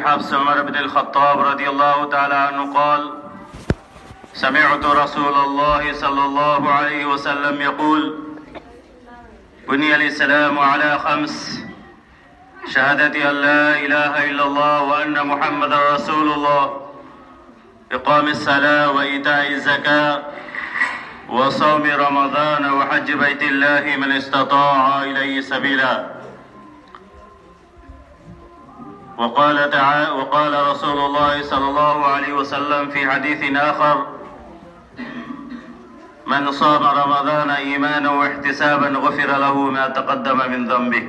حفص عمر بن الخطاب رضي الله تعالى عنه قال: سمعت رسول الله صلى الله عليه وسلم يقول: بني الإسلام على 5: شهادة أن لا إله إلا الله وأن محمد رسول الله، إقام الصلاة وإيتاء الزكاة وصوم رمضان وحج بيت الله من استطاع إليه سبيلا. وقال رسول الله صلى الله عليه وسلم في حديث آخر: من صام رمضان إيمانا واحتسابا غفر له ما تقدم من ذنبه.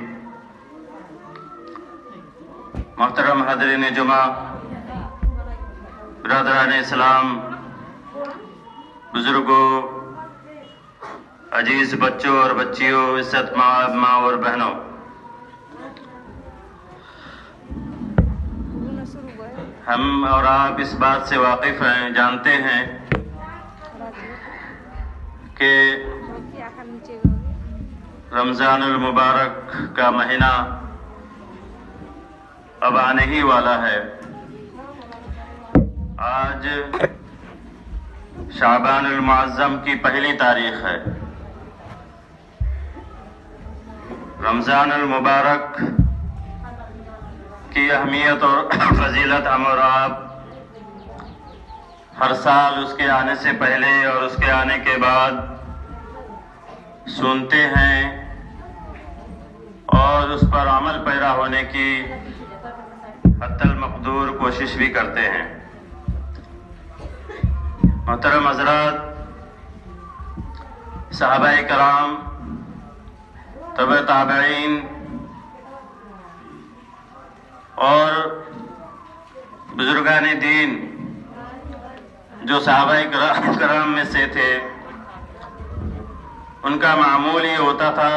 محترم حاضرین جمعہ، برادران اسلام، بزرگوں، عزیز بچوں اور بچیوں، عزت ماں اور بہنوں، ہم اور آپ اس بات سے واقف ہیں، جانتے ہیں کہ رمضان المبارک کا مہینہ اب آنے ہی والا ہے۔ آج شعبان المعظم کی پہلی تاریخ ہے۔ رمضان المبارک کی اہمیت اور فضیلت ہم اور آپ ہر سال اس کے آنے سے پہلے اور اس کے آنے کے بعد سنتے ہیں اور اس پر عمل پیرا ہونے کی حتی المقدور کوشش بھی کرتے ہیں۔ محترم حضرات، صحابہ کرام، تبع تابعین اور بزرگان دین جو صحابہ کرام میں سے تھے، ان کا معمول یہ ہوتا تھا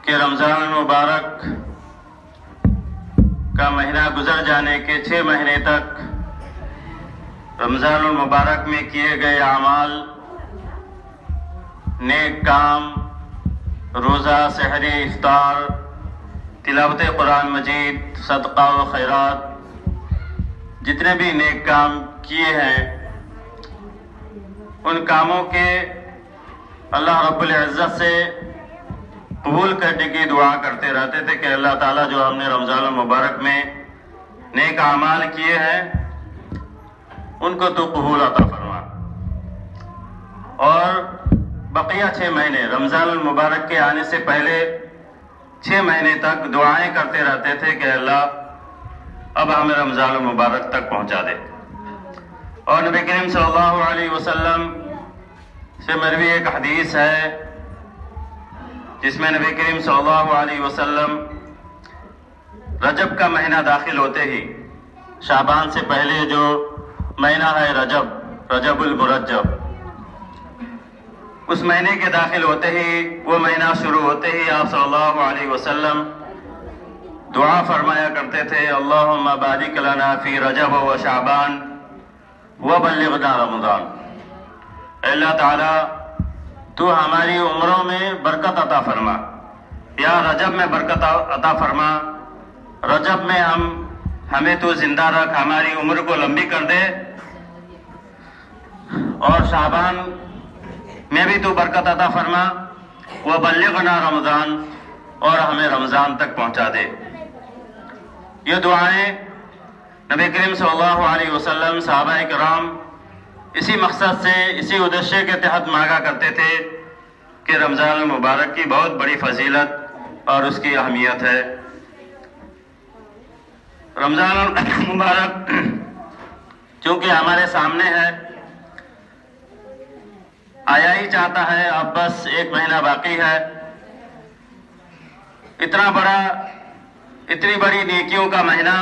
کہ رمضان المبارک کا مہینہ گزر جانے کے 6 مہینے تک رمضان المبارک میں کیے گئے اعمال، نیک کام، روزہ، سحری، افطار، تلاوت قرآن مجید، صدقہ و خیرات، جتنے بھی نیک کام کیے ہیں، ان کاموں کے اللہ رب العزت سے قبول کرنے کی دعا کرتے رہتے تھے کہ اللہ تعالیٰ جو ہم نے رمضان المبارک میں نیک اعمال کیے ہیں ان کو تو قبول عطا فرما۔ اور بقیہ 6 مہینے رمضان المبارک کے آنے سے پہلے 6 مہینے تک دعائیں کرتے رہتے تھے کہ اللہ اب ہمیں رمضان المبارک تک پہنچا دے۔ اور نبی کریم صلی اللہ علیہ وسلم سے مروی ایک حدیث ہے جس میں نبی کریم صلی اللہ علیہ وسلم رجب کا مہینہ داخل ہوتے ہی، شعبان سے پہلے جو مہینہ ہے رجب المرجب، اس مہینے کے داخل ہوتے ہی، وہ مہینہ شروع ہوتے ہی آپ صلی اللہ علیہ وسلم دعا فرمایا کرتے تھے: اللہم بارک لنا فی رجب و شعبان وبلغنا رمضان۔ اے اللہ تعالیٰ، تو ہماری عمروں میں برکت عطا فرما، یا رجب میں برکت عطا فرما، رجب میں ہمیں تو زندہ رکھ، ہماری عمر کو لمبی کر دے، اور شعبان میں بھی تو برکت عطا فرما، وبلغنا رمضان، اور ہمیں رمضان تک پہنچا دے۔ یہ دعائیں نبی کریم صلی اللہ علیہ وسلم، صحابہ کرام اسی مقصد سے، اسی ادیشیہ کے تحت مانگا کرتے تھے کہ رمضان المبارک کی بہت بڑی فضیلت اور اس کی اہمیت ہے۔ رمضان المبارک چونکہ ہمارے سامنے ہے، آیا ہی چاہتا ہے، اب بس 1 مہینہ باقی ہے، اتنی بڑی نیکیوں کا مہینہ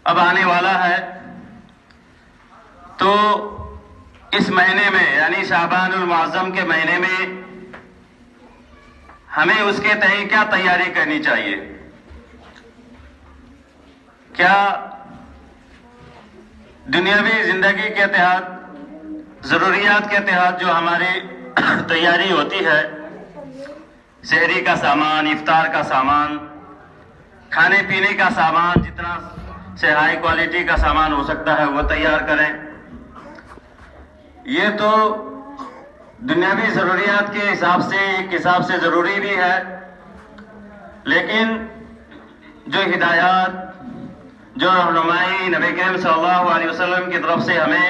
اب آنے والا ہے، تو اس مہینے میں یعنی شعبان المعظم کے مہینے میں ہمیں اس کے تئیں کیا تیاری کرنی چاہیے؟ کیا دنیاوی زندگی کے تحت، ضروریات کے تحت جو ہماری تیاری ہوتی ہے، سحری کا سامان، افطار کا سامان، کھانے پینے کا سامان جتنا سے ہائی کوالٹی کا سامان ہو سکتا ہے وہ تیار کریں. یہ تو دنیاوی ضروریات کے حساب سے ایک حساب سے ضروری بھی ہے، لیکن جو ہدایات، جو رہنمائی نبی کریم صلی اللہ علیہ وسلم کی طرف سے ہمیں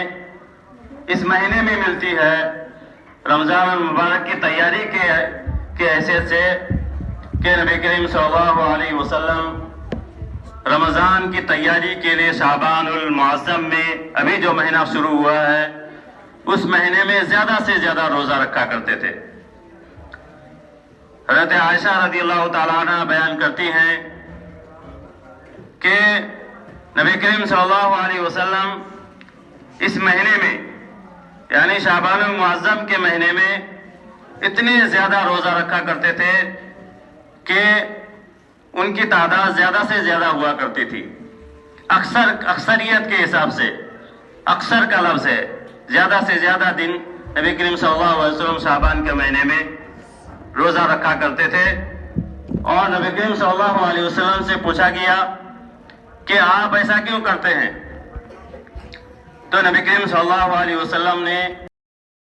اس مہینے میں ملتی ہے، رمضان المبارک کی تیاری کے حیثیت سے، کہ نبی کریم صلی اللہ علیہ وسلم رمضان کی تیاری کے لیے شعبان المعظم میں ابھی جو مہینہ شروع ہوا ہے اس مہینے میں زیادہ سے زیادہ روزہ رکھا کرتے تھے. حضرت عائشہ رضی اللہ تعالیٰ عنہ بیان کرتی ہیں کہ نبی کریم صلی اللہ علیہ وسلم اس مہینے میں یعنی شعبان المعظم کے مہینے میں اتنے زیادہ روزہ رکھا کرتے تھے کہ ان کی تعداد زیادہ سے زیادہ ہوا کرتی تھی. اکثریت کے حساب سے اکثر کا لفظ ہے، زیادہ سے زیادہ دن نبی کریم صلی اللہ علیہ وسلم شعبان کے مہینے میں روزہ رکھا کرتے تھے. اور نبی کریم صلی اللہ علیہ وسلم سے پوچھا گیا کہ آپ ایسا کیوں کرتے ہیں؟ تو نبی کریم صلی اللہ علیہ وسلم نے